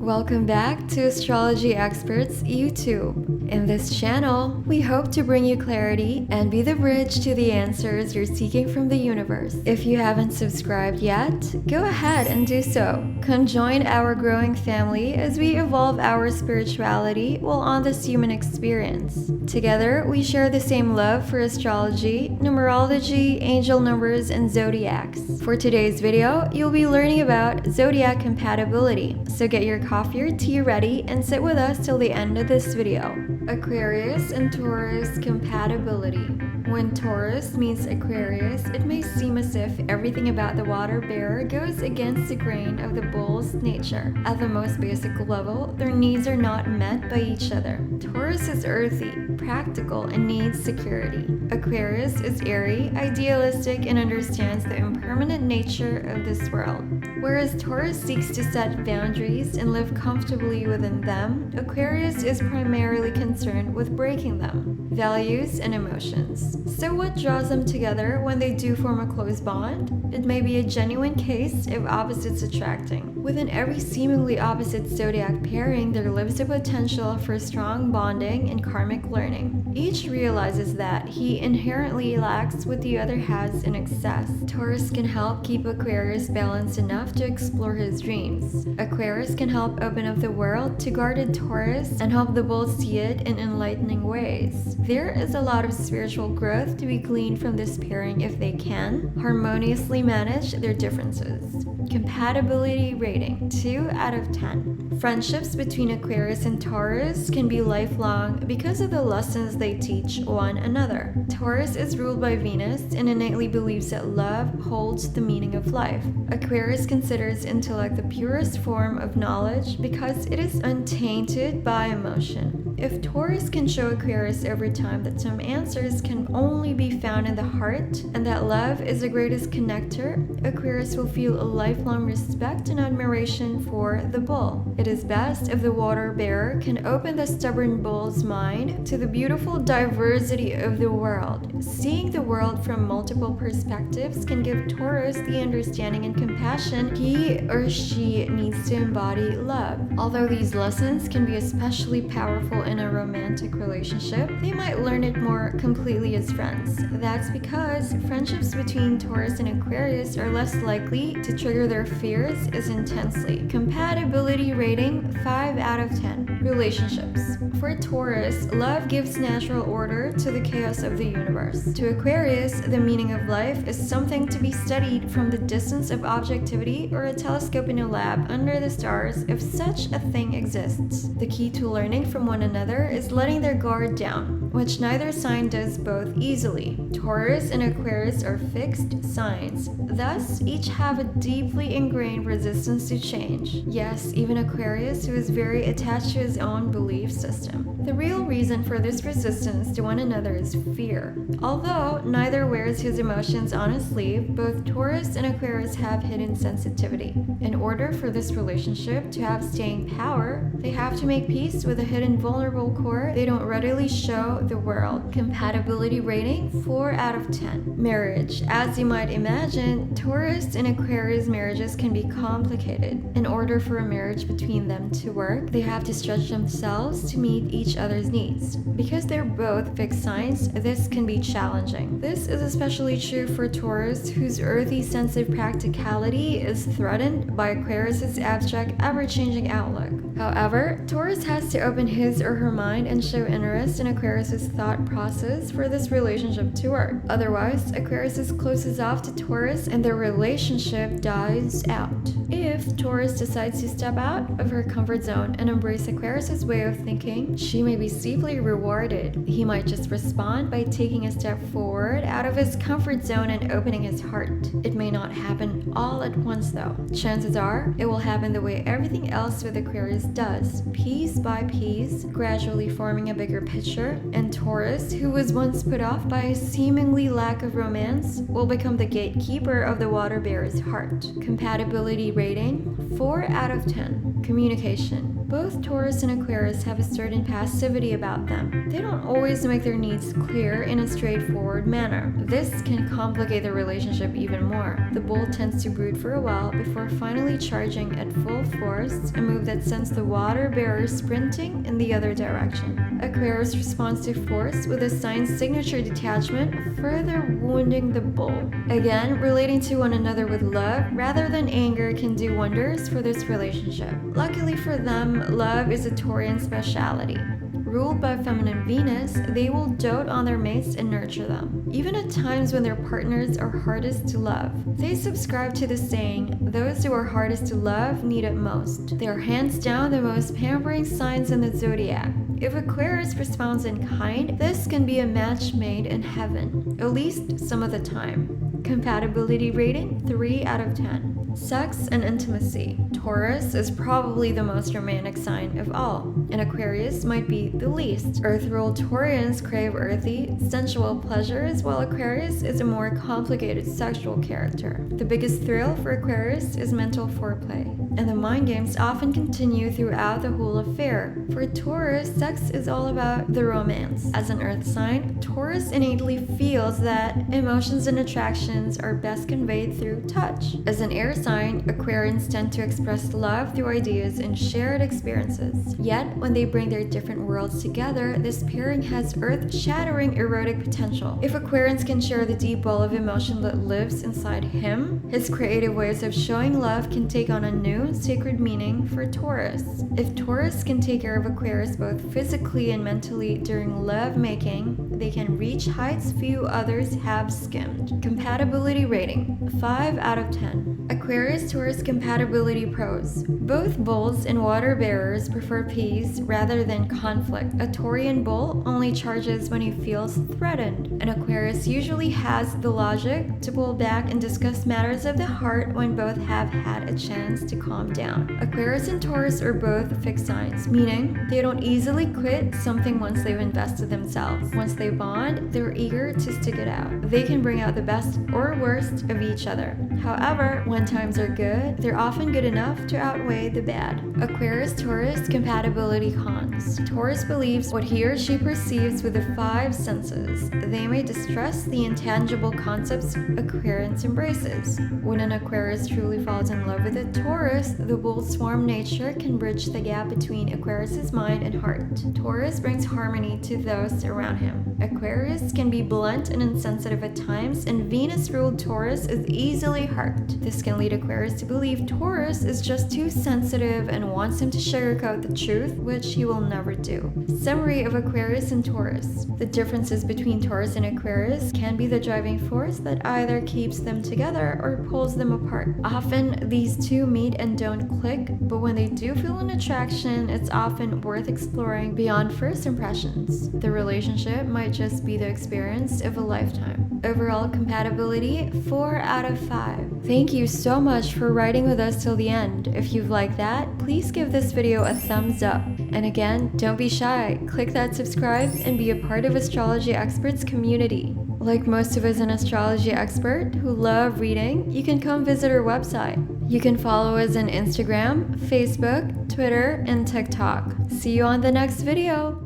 Welcome back to Astrology Experts YouTube. In this channel, we hope to bring you clarity and be the bridge to the answers you're seeking from the universe. If you haven't subscribed yet, go ahead and do so. Conjoin our growing family as we evolve our spirituality while on this human experience. Together, we share the same love for astrology, numerology, angel numbers, and zodiacs. For today's video, you'll be learning about zodiac compatibility. So get your coffee or tea ready and sit with us till the end of this video. Aquarius and Taurus compatibility. When Taurus meets Aquarius, it may seem as if everything about the water bearer goes against the grain of the bull's nature. At the most basic level, their needs are not met by each other. Taurus is earthy, practical, and needs security. Aquarius is airy, idealistic, and understands the impermanent nature of this world. Whereas Taurus seeks to set boundaries and live comfortably within them, Aquarius is primarily concerned with breaking them. Values and emotions. So what draws them together when they do form a close bond? It may be a genuine case of opposites attracting. Within every seemingly opposite zodiac pairing, there lives the potential for strong bonding and karmic learning. Each realizes that he inherently lacks what the other has in excess. Taurus can help keep Aquarius balanced enough to explore his dreams. Aquarius can help open up the world to guarded Taurus and help the bull see it in enlightening ways. There is a lot of spiritual growth to be gleaned from this pairing if they can harmoniously manage their differences. Compatibility rating 2 out of 10. Friendships between Aquarius and Taurus can be lifelong because of the lessons they teach one another. Taurus is ruled by Venus and innately believes that love holds the meaning of life. Aquarius considers intellect the purest form of knowledge because it is untainted by emotion. If Taurus can show Aquarius every time that some answers can only be found in the heart and that love is the greatest connector, Aquarius will feel a lifelong respect and admiration for the bull. It is best if the water bearer can open the stubborn bull's mind to the beautiful diversity of the world. Seeing the world from multiple perspectives can give Taurus the understanding and compassion he or she needs to embody love. Although these lessons can be especially powerful in a romantic relationship, they might learn it more completely as friends. That's because friendships between Taurus and Aquarius are less likely to trigger their fears as intensely. Compatibility rating 5 out of 10. Relationships. For Taurus, love gives natural order to the chaos of the universe. To Aquarius, the meaning of life is something to be studied from the distance of objectivity or a telescope in a lab under the stars if such a thing exists. The key to learning from one another is letting their guard down, which neither sign does both easily. Taurus and Aquarius are fixed signs, thus each have a deeply ingrained resistance to change. Yes, even Aquarius, who is very attached to his own belief system. The real reason for this resistance to one another is fear. Although neither wears his emotions on his sleeve, both Taurus and Aquarius have hidden sensitivity. In order for this relationship to have staying power, they have to make peace with a hidden vulnerable core they don't readily show the world. Compatibility rating 4 out of 10. Marriage. As you might imagine, Taurus and Aquarius marriages can be complicated. In order for a marriage between them to work, they have to stretch themselves to meet each other's needs. Because they're both fixed signs, this can be challenging. This is especially true for Taurus, whose earthy sense of practicality is threatened by Aquarius's abstract, ever-changing outlook. However, Taurus has to open his or her mind and show interest in Aquarius's thought process for this relationship to work. Otherwise, Aquarius closes off to Taurus and their relationship dies out. If Taurus decides to step out of her comfort zone and embrace Aquarius's way of thinking, she may be steeply rewarded. He might just respond by taking a step forward out of his comfort zone and opening his heart. It may not happen all at once though. Chances are, it will happen the way everything else with Aquarius does, piece by piece, gradually forming a bigger picture, and Taurus, who was once put off by a seemingly lack of romance, will become the gatekeeper of the water bearer's heart. Compatibility rating 4 out of 10. Communication. Both Taurus and Aquarius have a certain passivity about them. They don't always make their needs clear in a straightforward manner. This can complicate the relationship even more. The bull tends to brood for a while before finally charging at full force, a move that sends the water bearer sprinting in the other direction. Aquarius responds to force with a sign's signature detachment, further wounding the bull. Again, relating to one another with love rather than anger can do wonders for this relationship. Luckily for them, love is a Taurian speciality. Ruled by feminine Venus, they will dote on their mates and nurture them, even at times when their partners are hardest to love. They subscribe to the saying, those who are hardest to love need it most. They are hands down the most pampering signs in the zodiac. If Aquarius responds in kind, this can be a match made in heaven, at least some of the time. Compatibility rating 3 out of 10. Sex and intimacy. Taurus is probably the most romantic sign of all, and Aquarius might be the least. Earth-ruled Taurians crave earthy, sensual pleasures, while Aquarius is a more complicated sexual character. The biggest thrill for Aquarius is mental foreplay, and the mind games often continue throughout the whole affair. For Taurus, sex is all about the romance. As an earth sign, Taurus innately feels that emotions and attractions are best conveyed through touch. As an air sign, Aquarians tend to express love through ideas and shared experiences. Yet, when they bring their different worlds together, this pairing has earth-shattering erotic potential. If Aquarians can share the deep well of emotion that lives inside him, his creative ways of showing love can take on a new, sacred meaning for Taurus. If Taurus can take care of Aquarius both physically and mentally during love making, they can reach heights few others have skimmed. Compatibility rating 5 out of 10. Aquarius-Taurus compatibility pros. Both bulls and water bearers prefer peace rather than conflict. A Taurian bull only charges when he feels threatened. An Aquarius usually has the logic to pull back and discuss matters of the heart when both have had a chance to calm down. Aquarius and Taurus are both fixed signs, meaning they don't easily quit something once they've invested themselves. Once they bond, they're eager to stick it out. They can bring out the best or worst of each other. However, when times are good, they're often good enough to outweigh the bad. Aquarius-Taurus compatibility cons. Taurus believes what he or she perceives with the 5 senses. They may distrust the intangible concepts Aquarius embraces. When an Aquarius truly falls in love with a Taurus, the bull's warm nature can bridge the gap between Aquarius's mind and heart. Taurus brings harmony to those around him. Aquarius can be blunt and insensitive at times, and Venus-ruled Taurus is easily hurt. This can lead Aquarius to believe Taurus is just too sensitive and wants him to sugarcoat the truth, which he will never do. Summary of Aquarius and Taurus. The differences between Taurus and Aquarius can be the driving force that either keeps them together or pulls them apart. Often, these two meet and don't click, but when they do feel an attraction, it's often worth exploring beyond first impressions. The relationship might just be the experience of a lifetime. Overall compatibility, 4 out of 5. Thank you so much for riding with us till the end. If you've liked that, please give this video a thumbs up. And again, don't be shy. Click that subscribe and be a part of Astrology Experts community. Like most of us an astrology expert who love reading, you can come visit our website. You can follow us on Instagram, Facebook, Twitter, and TikTok. See you on the next video.